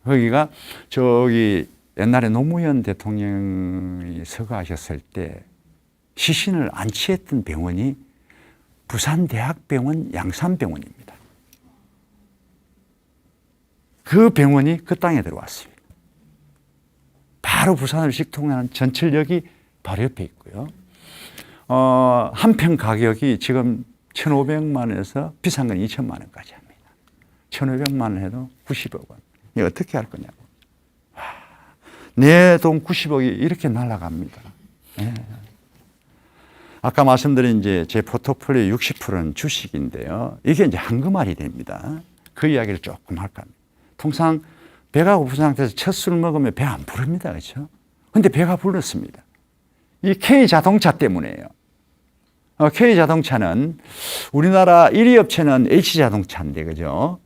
거기가 저기 옛날에 노무현 대통령이 서거하셨을 때 시신을 안치했던 병원이 부산대학병원 양산병원입니다. 그 병원이 그 땅에 들어왔습니다. 바로 부산을 직통하는 전철역이 바로 옆에 있고요. 한 평 가격이 지금 1,500만 원에서 비싼 건 2천만 원까지 합니다. 1,500만 원 해도 90억 원. 이거 어떻게 할 거냐고. 내 돈 90억이 이렇게 날아갑니다. 네. 아까 말씀드린 이제 제 포트폴리오 60%는 주식인데요. 이게 이제 한금알이 됩니다. 그 이야기를 조금 할까 합니다. 통상 배가 고픈 상태에서 첫 술 먹으면 배 안 부릅니다. 그렇죠? 근데 배가 불렀습니다. 이 K자동차 때문에요. K자동차는 우리나라 1위 업체는 H자동차인데, 그죠?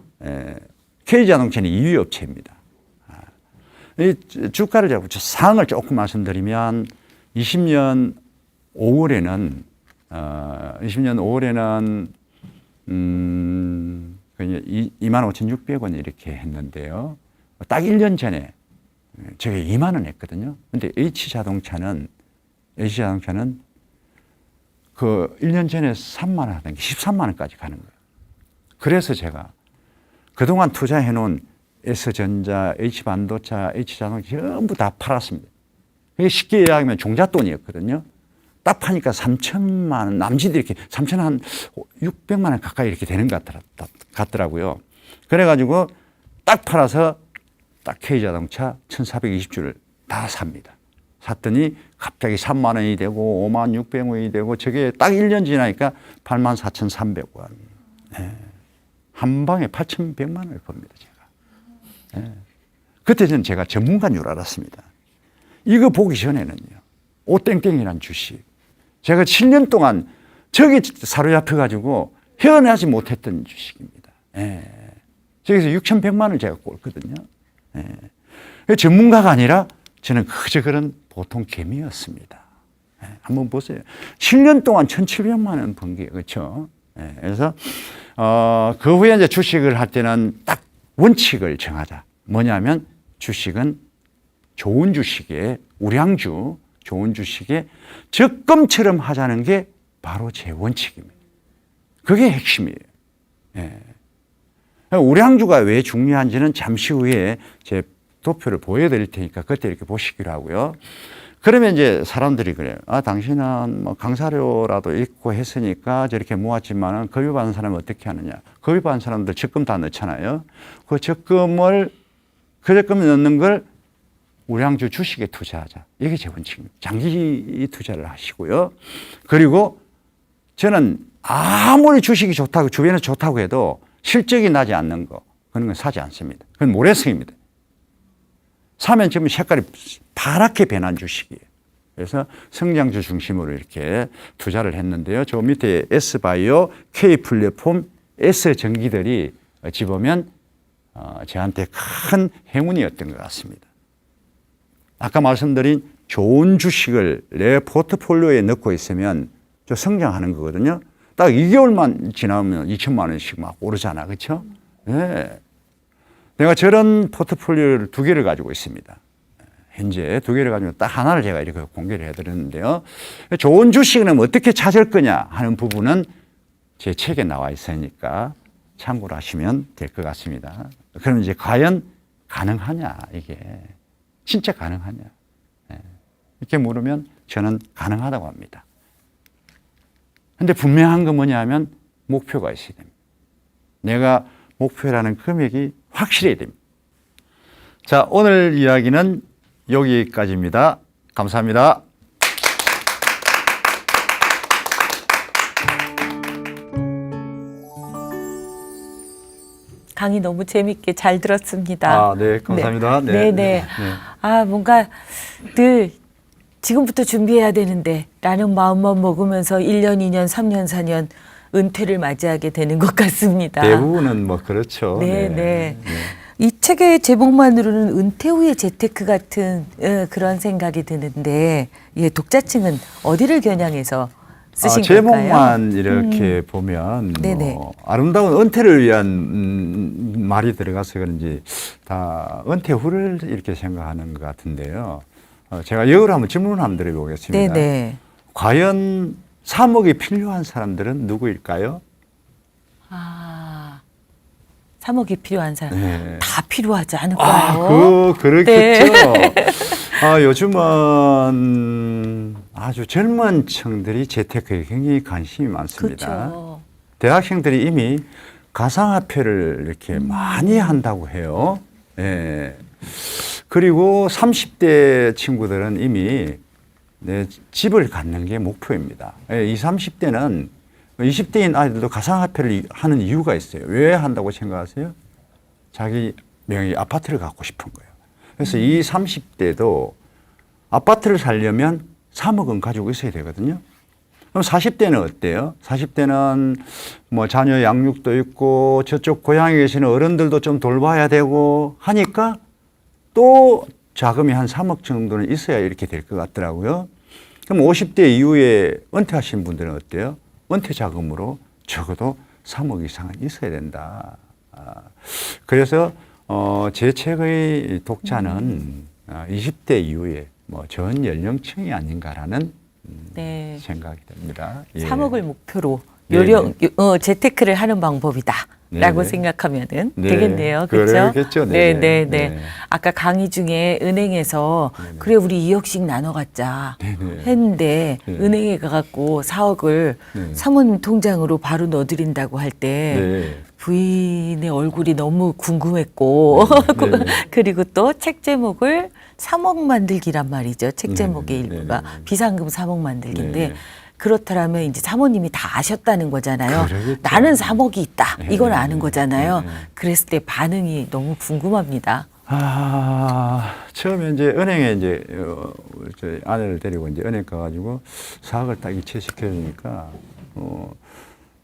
K자동차는 2위 업체입니다. 이 주가를 잡고 상을 조금 말씀드리면 20년 5월에는 25,600원 이렇게 했는데요. 딱 1년 전에 저게 2만 원 했거든요. 근데 H자동차는 그 1년 전에 3만 원 하던 게 13만 원까지 가는 거예요. 그래서 제가 그동안 투자해 놓은 S전자, H반도차, H자동차 전부 다 팔았습니다. 이게 쉽게 이야기하면 종잣돈이었거든요. 딱 파니까 3천만 원, 남짓이 이렇게 3천 한 600만 원 가까이 이렇게 되는 것 같더라고요. 그래가지고 딱 팔아서 딱 K자동차 1,420주를 다 삽니다. 샀더니 갑자기 3만 원이 되고 5만 600원이 되고 저게 딱 1년 지나니까 84,300원. 네. 한 방에 8,100만 원을 법니다, 제가. 네. 그때 저는 제가 전문가인 줄 알았습니다. 이거 보기 전에는요. 오땡땡이란 주식. 제가 7년 동안 저기 사로잡혀가지고 헤어나지 못했던 주식입니다. 예. 저기서 6,100만 원을 제가 꼴거든요. 예. 전문가가 아니라 저는 그저 그런 보통 개미였습니다. 예. 한번 보세요. 7년 동안 1,700만 원 번 게, 그렇죠? 예. 그래서, 그 후에 이제 주식을 할 때는 딱 원칙을 정하자. 뭐냐면 주식은 좋은 주식에 우량주 좋은 주식에 적금처럼 하자는 게 바로 제 원칙입니다. 그게 핵심이에요. 예. 우량주가 왜 중요한지는 잠시 후에 제 도표를 보여드릴 테니까 그때 이렇게 보시기로 하고요. 그러면 이제 사람들이 그래요. 아, 당신은 뭐 강사료라도 있고 했으니까 저렇게 모았지만은 급여받는 사람은 어떻게 하느냐. 급여받는 사람들 적금 다 넣잖아요. 그 적금을, 그 적금 넣는 걸 우량주 주식에 투자하자. 이게 제 원칙입니다. 장기 투자를 하시고요. 그리고 저는 아무리 주식이 좋다고, 주변에서 좋다고 해도 실적이 나지 않는 거, 그런 건 사지 않습니다. 그건 모래성입니다. 사면 지금 색깔이 파랗게 변한 주식이에요. 그래서 성장주 중심으로 이렇게 투자를 했는데요. 저 밑에 S바이오, K플랫폼, S전기들이 어찌 보면 저한테 큰 행운이었던 것 같습니다. 아까 말씀드린 좋은 주식을 내 포트폴리오에 넣고 있으면 저 성장하는 거거든요. 딱 2개월만 지나면 2천만 원씩 막 오르잖아. 그렇죠? 네. 내가 저런 포트폴리오를 2개를 가지고 있습니다. 현재 2개를 가지고 딱 하나를 제가 이렇게 공개를 해드렸는데요. 좋은 주식은 어떻게 찾을 거냐 하는 부분은 제 책에 나와 있으니까 참고를 하시면 될 것 같습니다. 그럼 이제 과연 가능하냐, 이게. 진짜 가능하냐. 이렇게 물으면 저는 가능하다고 합니다. 근데 분명한 건 뭐냐 하면 목표가 있어야 됩니다. 내가 목표라는 금액이 확실해야 됩니다. 자, 오늘 이야기는 여기까지입니다. 감사합니다. 강의 너무 재밌게 잘 들었습니다. 아, 네, 감사합니다. 네, 네. 아, 뭔가 늘 지금부터 준비해야 되는데 라는 마음만 먹으면서 1년, 2년, 3년, 4년 은퇴를 맞이하게 되는 것 같습니다. 대부분은 뭐 그렇죠. 네, 네. 이 책의 제목만으로는 은퇴 후의 재테크 같은 그런 생각이 드는데 예, 독자층은 어디를 겨냥해서 쓰신 걸까요? 제목만 이렇게 보면 뭐 아름다운 은퇴를 위한 말이 들어가서 그런지 다 은퇴 후를 이렇게 생각하는 것 같은데요. 제가 역으로 한번 질문을 한번 드려보겠습니다. 네네. 과연 3억이 필요한 사람들은 누구일까요? 아, 3억이 필요한 사람 네. 다 필요하지 않을까요? 그렇겠죠. 요즘은 아주 젊은 층들이 재테크에 굉장히 관심이 많습니다. 그렇죠. 대학생들이 이미 가상화폐를 이렇게 많이 한다고 해요. 예. 그리고 30대 친구들은 이미 내 집을 갖는 게 목표입니다. 예, 20, 30대는 20대인 아이들도 가상화폐를 하는 이유가 있어요. 왜 한다고 생각하세요? 자기 명의 아파트를 갖고 싶은 거예요. 그래서 이 30대도 아파트를 살려면 3억은 가지고 있어야 되거든요. 그럼 40대는 어때요? 40대는 뭐 자녀 양육도 있고 저쪽 고향에 계시는 어른들도 좀 돌봐야 되고 하니까 또 자금이 한 3억 정도는 있어야 이렇게 될 것 같더라고요. 그럼 50대 이후에 은퇴하신 분들은 어때요? 은퇴 자금으로 적어도 3억 이상은 있어야 된다. 그래서 제 책의 독자는 20대 이후에 뭐 전 연령층이 아닌가라는 네. 생각이 듭니다. 예. 3억을 목표로 네네. 재테크를 하는 방법이다. 라고 네네. 생각하면은 네. 되겠네요. 그렇죠? 그러겠죠. 네, 네네. 네, 네. 네. 아까 강의 중에 은행에서 그래 우리 2억씩 나눠 갖자 네네. 했는데 네. 은행에 가 갖고 4억을 네. 사모님 통장으로 바로 넣어 드린다고 할 때 네. 부인의 얼굴이 너무 궁금했고 네. 네. 그리고 또 책 제목을 3억 만들기란 말이죠. 책 네. 제목의 네. 일부가 네. 비상금 3억 만들기인데 네. 그렇다면 이제 사모님이 다 아셨다는 거잖아요. 그러겠죠. 나는 3억이 있다. 네. 이건 아는 거잖아요. 네. 그랬을 때 반응이 너무 궁금합니다. 처음에 이제 은행에 이제 저희 아내를 데리고 이제 은행 가가지고 4억을 딱 이체시켜주니까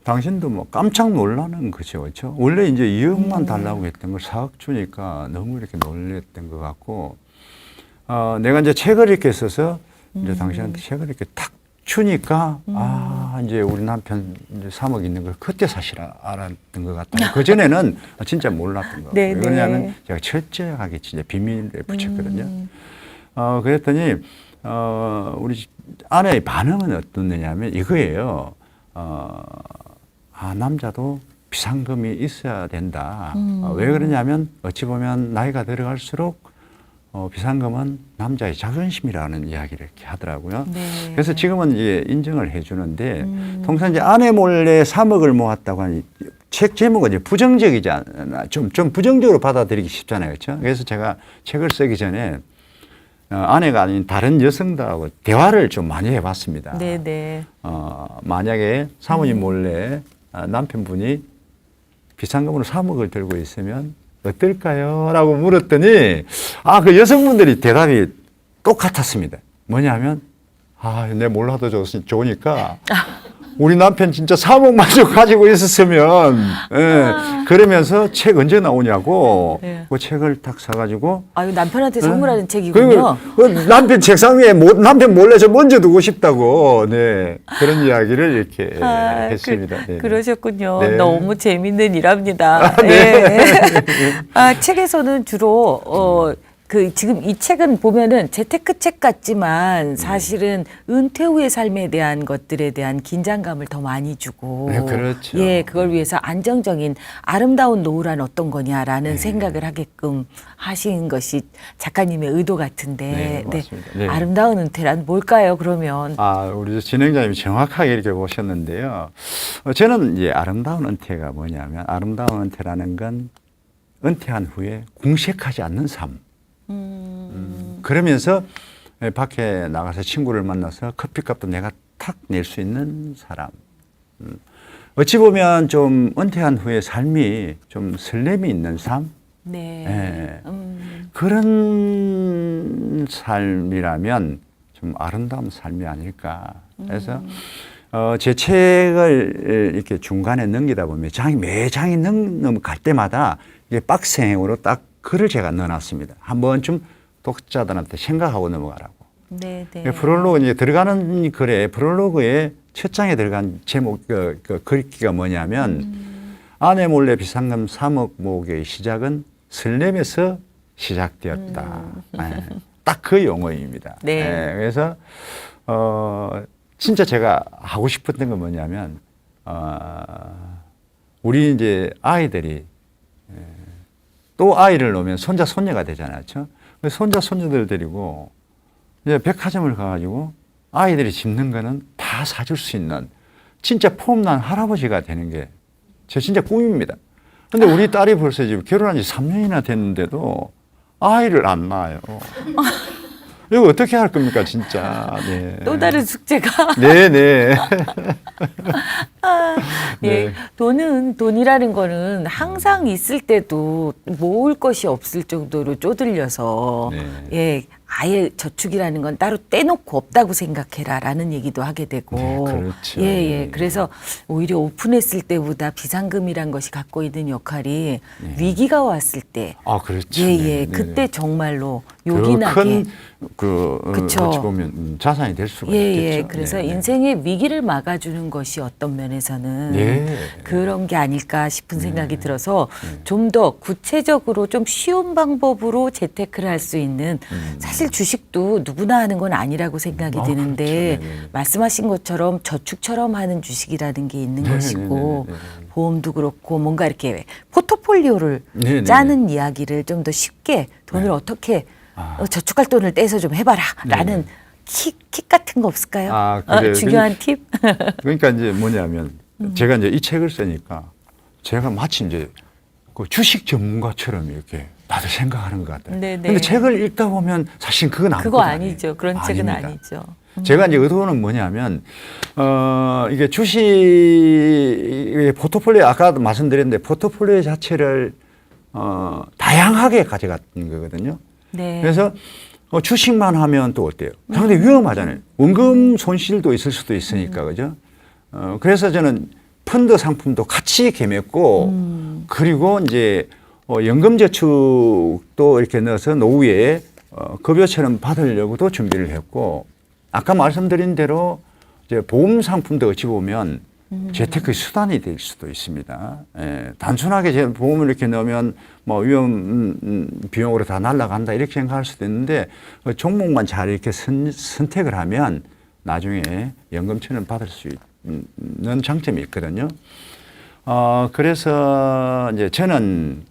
당신도 뭐 깜짝 놀라는 거죠, 그렇죠? 원래 이제 2억만 달라고 했던 걸 4억 주니까 너무 이렇게 놀랬던 것 같고, 내가 이제 책을 이렇게 써서 이제 당신한테 책을 이렇게 탁 주니까 이제 우리 남편 이제 3억 있는 걸 그때 사실 알았던 것 같아요. 그 전에는 진짜 몰랐던 거예요. 네, 네. 왜냐하면 제가 철저하게 진짜 비밀에 붙였거든요. 그랬더니 우리 아내의 반응은 어떻느냐면 이거예요. 남자도 비상금이 있어야 된다. 왜 그러냐면 어찌 보면 나이가 들어갈수록 비상금은 남자의 자존심이라는 이야기를 이렇게 하더라고요. 네. 그래서 지금은 이제 인정을 해주는데 통상 이제 아내 몰래 3억을 모았다고 하니 책 제목은 이제 부정적이지 않나 좀 부정적으로 받아들이기 쉽잖아요, 그렇죠? 그래서 제가 책을 쓰기 전에 아내가 아닌 다른 여성들하고 대화를 좀 많이 해봤습니다. 네네. 만약에 사모님 몰래 남편분이 비상금으로 3억을 들고 있으면 어떨까요? 라고 물었더니 그 여성분들이 대답이 똑같았습니다. 뭐냐면 내 몰라도 좋으니까 우리 남편 진짜 3억만 좀 가지고 있었으면 그러면서 책 언제 나오냐고 네. 그 책을 딱 사가지고 아유, 남편한테 선물하는 책이군요. 그 남편 책상 위에 남편 몰래 좀 얹어 두고 싶다고 그런 이야기를 이렇게 했습니다. 네. 그러셨군요. 네. 너무 재밌는 일합니다. 네. 책에서는 주로 지금 이 책은 보면은 재테크 책 같지만 사실은 은퇴 후의 삶에 대한 것들에 대한 긴장감을 더 많이 주고 네, 그렇죠. 그걸 위해서 안정적인 아름다운 노후란 어떤 거냐라는 생각을 하게끔 하신 것이 작가님의 의도 같은데 네, 맞습니다. 네. 아름다운 은퇴란 뭘까요? 그러면 우리 진행자님이 정확하게 이렇게 보셨는데요. 저는 이제 아름다운 은퇴가 뭐냐면 아름다운 은퇴라는 건 은퇴한 후에 궁색하지 않는 삶. 그러면서 밖에 나가서 친구를 만나서 커피값도 내가 탁 낼 수 있는 사람. 어찌 보면 좀 은퇴한 후에 삶이 좀 설렘이 있는 삶. 네. 그런 삶이라면 좀 아름다운 삶이 아닐까. 그래서 제 책을 이렇게 중간에 넘기다 보면 매 장이 넘어갈 때마다 이게 박스행으로 딱 글을 제가 넣어놨습니다. 한 번쯤 독자들한테 생각하고 넘어가라고. 네, 네. 프롤로그 이제 들어가는 글에 프롤로그에 첫 장에 들어간 제목 그 글귀가 뭐냐면 아내 몰래 비상금 3억 모으기의 시작은 설렘에서 시작되었다. 딱 그 용어입니다. 네. 그래서 진짜 제가 하고 싶었던 건 뭐냐면 우리 이제 아이들이 또 아이를 놓으면 손자 손녀가 되잖아요. 그렇죠? 손자 손녀들 데리고 이제 백화점을 가가지고 아이들이 집는 거는 다 사줄 수 있는 진짜 폼난 할아버지가 되는 게 제 진짜 꿈입니다. 근데 우리 딸이 벌써 지금 결혼한 지 3년이나 됐는데도 아이를 안 낳아요. 이거 어떻게 할 겁니까, 진짜. 네. 또 다른 숙제가. 네네. 예, 돈이라는 거는 항상 있을 때도 모을 것이 없을 정도로 쪼들려서 아예 저축이라는 건 따로 떼놓고 없다고 생각해라라는 얘기도 하게 되고 그렇죠. 그래서 오히려 오픈했을 때보다 비상금이란 것이 갖고 있는 역할이 위기가 왔을 때 그렇죠. 그때 정말로 요긴하게 그쵸. 어찌 보면 자산이 될 수가 있겠죠. 그래서 인생의 위기를 막아주는 것이 어떤 면에서는 그런 게 아닐까 싶은 생각이 들어서 좀 더 구체적으로 좀 쉬운 방법으로 재테크를 할 수 있는 사실 주식도 누구나 하는 건 아니라고 생각이 드는데 그렇죠. 말씀하신 것처럼 저축처럼 하는 주식이라는 게 있는 것이고 보험도 그렇고 뭔가 이렇게 포트폴리오를 짜는 이야기를 좀 더 쉽게 돈을 어떻게 저축할 돈을 떼서 좀 해봐라라는 킥 같은 거 없을까요? 중요한 팁? 그러니까 이제 뭐냐면 제가 이제 이 책을 쓰니까 제가 마치 이제 그 주식 전문가처럼 이렇게 다들 생각하는 것 같아요. 근데 책을 읽다 보면 사실 그건 아무것도 그거 아니죠. 그런 책은 아닙니다. 아니죠. 제가 이제 의도는 뭐냐면 이게 주식 포트폴리오 아까도 말씀드렸는데 포트폴리오 자체를 다양하게 가져갔는 거거든요. 그래서 주식만 하면 또 어때요? 상당히 위험하잖아요. 원금 손실도 있을 수도 있으니까 그죠? 그래서 저는 펀드 상품도 같이 개했고 그리고 이제 연금저축도 이렇게 넣어서 노후에 급여처럼 받으려고도 준비를 했고 아까 말씀드린 대로 이제 보험 상품도 어찌 보면 재테크의 수단이 될 수도 있습니다. 예, 단순하게 제 보험을 이렇게 넣으면 뭐 위험 비용으로 다 날아간다 이렇게 생각할 수도 있는데 그 종목만 잘 이렇게 선택을 하면 나중에 연금처럼 받을 수 있는 장점이 있거든요. 그래서 이제 저는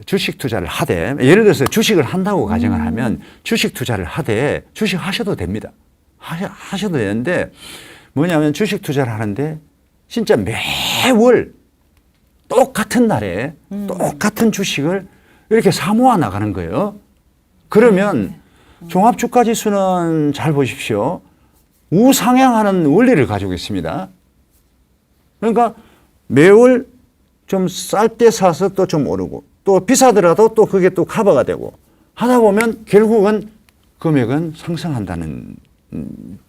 주식 투자를 하되 예를 들어서 주식을 한다고 가정을 하면 주식 투자를 하되 주식 하셔도 됩니다. 하셔도 되는데 뭐냐면 주식 투자를 하는데 진짜 매월 똑같은 날에 똑같은 주식을 이렇게 사모아 나가는 거예요. 그러면 종합주가지수는 잘 보십시오. 우상향하는 원리를 가지고 있습니다. 그러니까 매월 좀 쌀 때 사서 또 좀 오르고 또 비싸더라도 또 그게 또 커버가 되고 하다 보면 결국은 금액은 상승한다는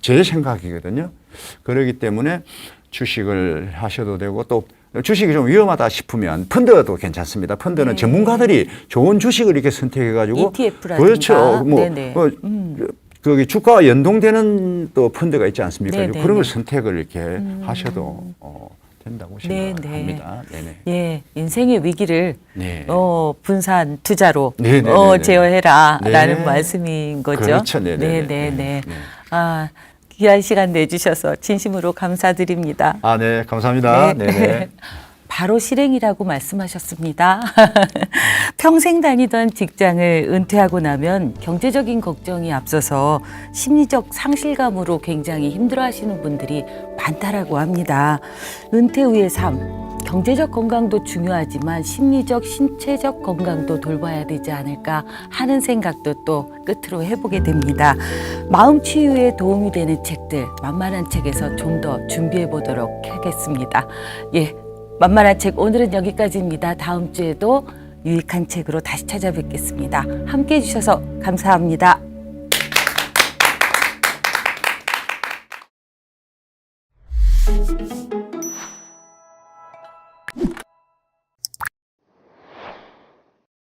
제 생각이거든요. 그렇기 때문에 주식을 하셔도 되고 또 주식이 좀 위험하다 싶으면 펀드도 괜찮습니다. 펀드는 전문가들이 좋은 주식을 이렇게 선택해가지고 ETF라든가. 그렇죠. 뭐 네네. 거기 주가와 연동되는 또 펀드가 있지 않습니까? 네네네. 그런 걸 선택을 이렇게 하셔도 된다고 생각합니다. 네네. 예, 인생의 위기를 네. 분산 투자로 네네네네. 제어해라라는 네. 말씀인 거죠. 그렇죠. 네네네. 네네네. 네. 아, 귀한 시간 내주셔서 진심으로 감사드립니다. 네, 감사합니다. 네. 네네. 바로 실행이라고 말씀하셨습니다. 평생 다니던 직장을 은퇴하고 나면 경제적인 걱정이 앞서서 심리적 상실감으로 굉장히 힘들어하시는 분들이 많다라고 합니다. 은퇴 후의 삶, 경제적 건강도 중요하지만 심리적, 신체적 건강도 돌봐야 되지 않을까 하는 생각도 또 끝으로 해보게 됩니다. 마음 치유에 도움이 되는 책들, 만만한 책에서 좀 더 준비해 보도록 하겠습니다. 예. 만만한 책 오늘은 여기까지입니다. 다음 주에도 유익한 책으로 다시 찾아뵙겠습니다. 함께해 주셔서 감사합니다.